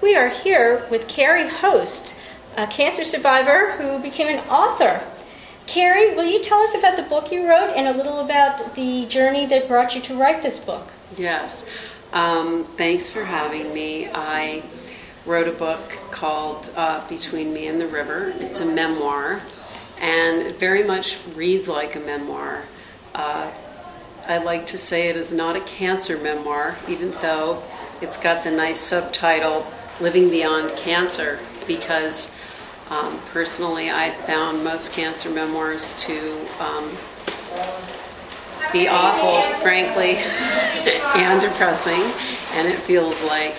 We are here with Carrie Host, a cancer survivor who became an author. Carrie, will you tell us about the book you wrote and a little about the journey that brought you to write this book? Yes. Thanks for having me. I wrote a book called Between Me and the River. It's a memoir, and it very much reads like a memoir. I like to say it is not a cancer memoir, even though it's got the nice subtitle, Living Beyond Cancer, because personally I found most cancer memoirs to be awful, frankly, and depressing, and it feels like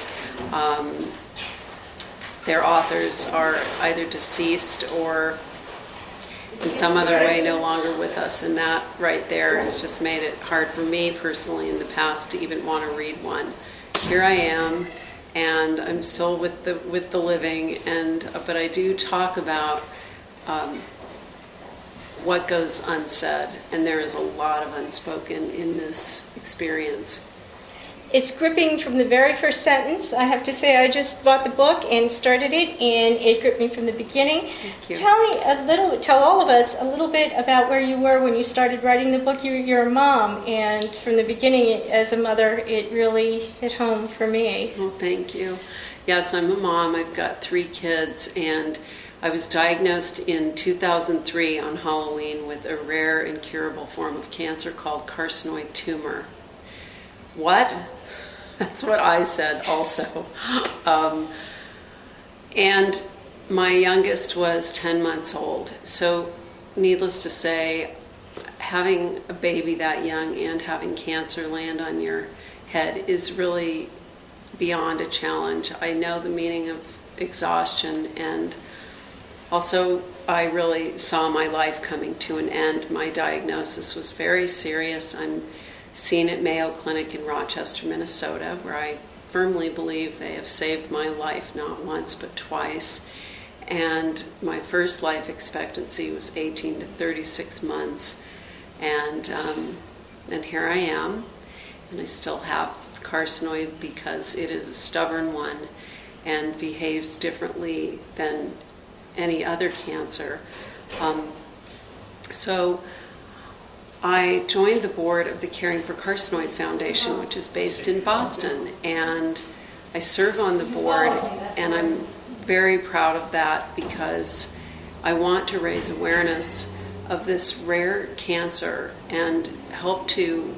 their authors are either deceased or in some other way no longer with us, and that right there has just made it hard for me personally in the past to even want to read one. Here I am, and I'm still with the living, but I do talk about what goes unsaid, and there is a lot of unspoken in this experience. It's gripping from the very first sentence. I have to say, I just bought the book and started it, and it gripped me from the beginning. Thank you. Tell all of us a little bit about where you were when you started writing the book. You're a mom, and from the beginning, as a mother, it really hit home for me. Well, thank you. Yes, I'm a mom. I've got 3 kids, and I was diagnosed in 2003 on Halloween with a rare incurable form of cancer called carcinoid tumor. What? That's what I said also. And my youngest was 10 months old. So needless to say, having a baby that young and having cancer land on your head is really beyond a challenge. I know the meaning of exhaustion, and also I really saw my life coming to an end. My diagnosis was very serious. I'm seen at Mayo Clinic in Rochester, Minnesota, where I firmly believe they have saved my life not once but twice. And my first life expectancy was 18 to 36 months, and here I am, and I still have carcinoid because it is a stubborn one and behaves differently than any other cancer. So I joined the board of the Caring for Carcinoid Foundation, which is based in Boston, and I serve on the board, and I'm very proud of that because I want to raise awareness of this rare cancer and help to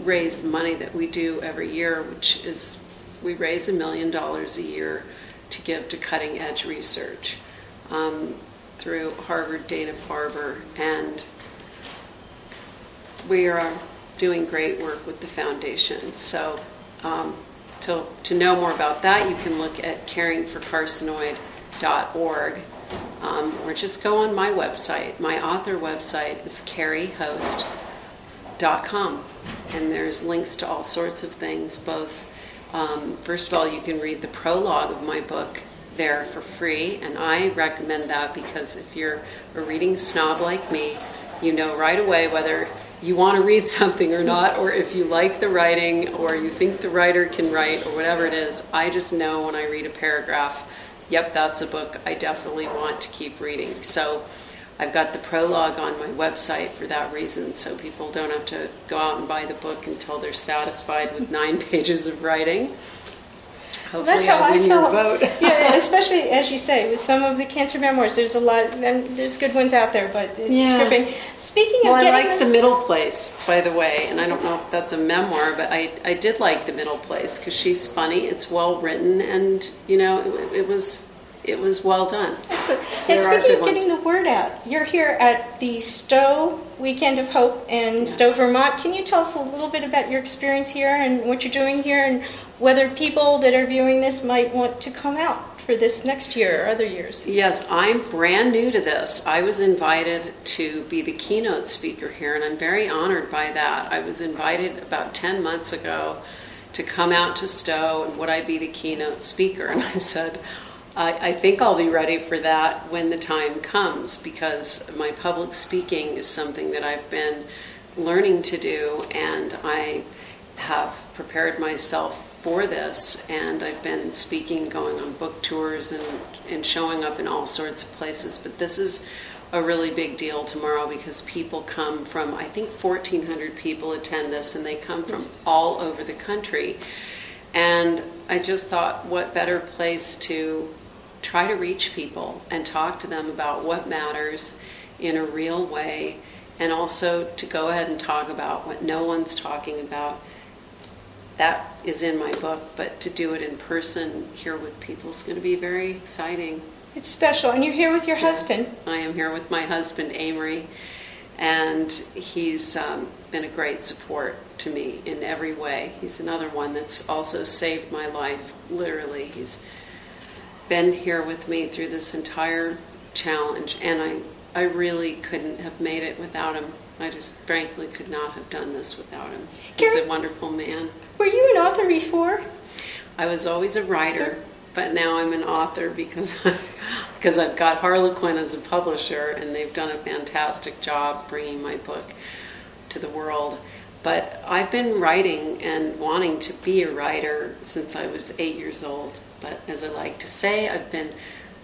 raise the money that we do every year, which is we raise $1 million a year to give to cutting edge research through Harvard, Dana-Farber, and we are doing great work with the foundation. So to know more about that, you can look at caringforcarcinoid.org, or just go on my website. My author website is carriehost.com, and there's links to all sorts of things. Both, first of all, you can read the prologue of my book there for free, and I recommend that because if you're a reading snob like me, you know right away whether you want to read something or not, or if you like the writing, or you think the writer can write, or whatever it is. I just know when I read a paragraph, yep, that's a book I definitely want to keep reading. So I've got the prologue on my website for that reason, so people don't have to go out and buy the book until they're satisfied with 9 pages of writing. Hopefully I'll win your vote. Yeah, especially, as you say, with some of the cancer memoirs, there's a lot, and there's good ones out there, but it's gripping. Speaking of I like The Middle Place, by the way, and I don't know if that's a memoir, but I did like The Middle Place because she's funny, it's well written, and, you know, it was well done. Excellent. And speaking of getting the word out, you're here at the Stowe Weekend of Hope in Stowe, Vermont. Can you tell us a little bit about your experience here and what you're doing here, and whether people that are viewing this might want to come out for this next year or other years? Yes, I'm brand new to this. I was invited to be the keynote speaker here, and I'm very honored by that. I was invited about 10 months ago to come out to Stowe, and would I be the keynote speaker? And I said, I think I'll be ready for that when the time comes, because my public speaking is something that I've been learning to do, and I have prepared myself for this, and I've been speaking, going on book tours, and showing up in all sorts of places. But this is a really big deal tomorrow because people come from, I think 1,400 people attend this, and they come from all over the country. And I just thought, what better place to try to reach people and talk to them about what matters in a real way, and also to go ahead and talk about what no one's talking about. That is in my book, but to do it in person here with people is going to be very exciting. It's special. And you're here with your husband. I am here with my husband, Amory, and he's been a great support to me in every way. He's another one that's also saved my life, literally. He's been here with me through this entire challenge, and I really couldn't have made it without him. I just frankly could not have done this without him. He's a wonderful man. Were you an author before? I was always a writer, but now I'm an author because I've got Harlequin as a publisher, and they've done a fantastic job bringing my book to the world. But I've been writing and wanting to be a writer since I was 8 years old. But as I like to say, I've been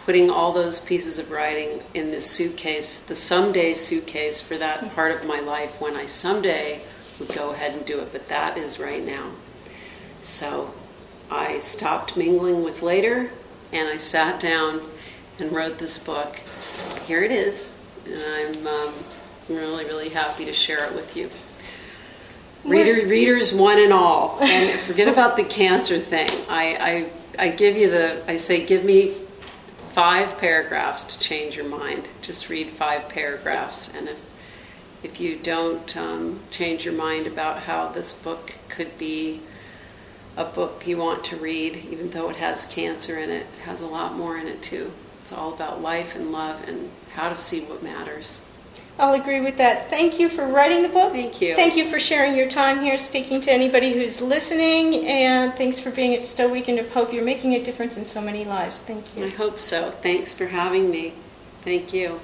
putting all those pieces of writing in this suitcase, the someday suitcase, for that part of my life when I someday would go ahead and do it. But that is right now. So I stopped mingling with later, and I sat down and wrote this book. Here it is, and I'm really, really happy to share it with you. Readers one and all. And forget about the cancer thing. I give you I say, give me 5 paragraphs to change your mind. Just read 5 paragraphs, and if you don't change your mind about how this book could be a book you want to read, even though it has cancer in it, it has a lot more in it too. It's all about life and love and how to see what matters. I'll agree with that. Thank you for writing the book. Thank you. Thank you for sharing your time here, speaking to anybody who's listening, and thanks for being at Stowe Weekend of Hope. You're making a difference in so many lives. Thank you. I hope so. Thanks for having me. Thank you.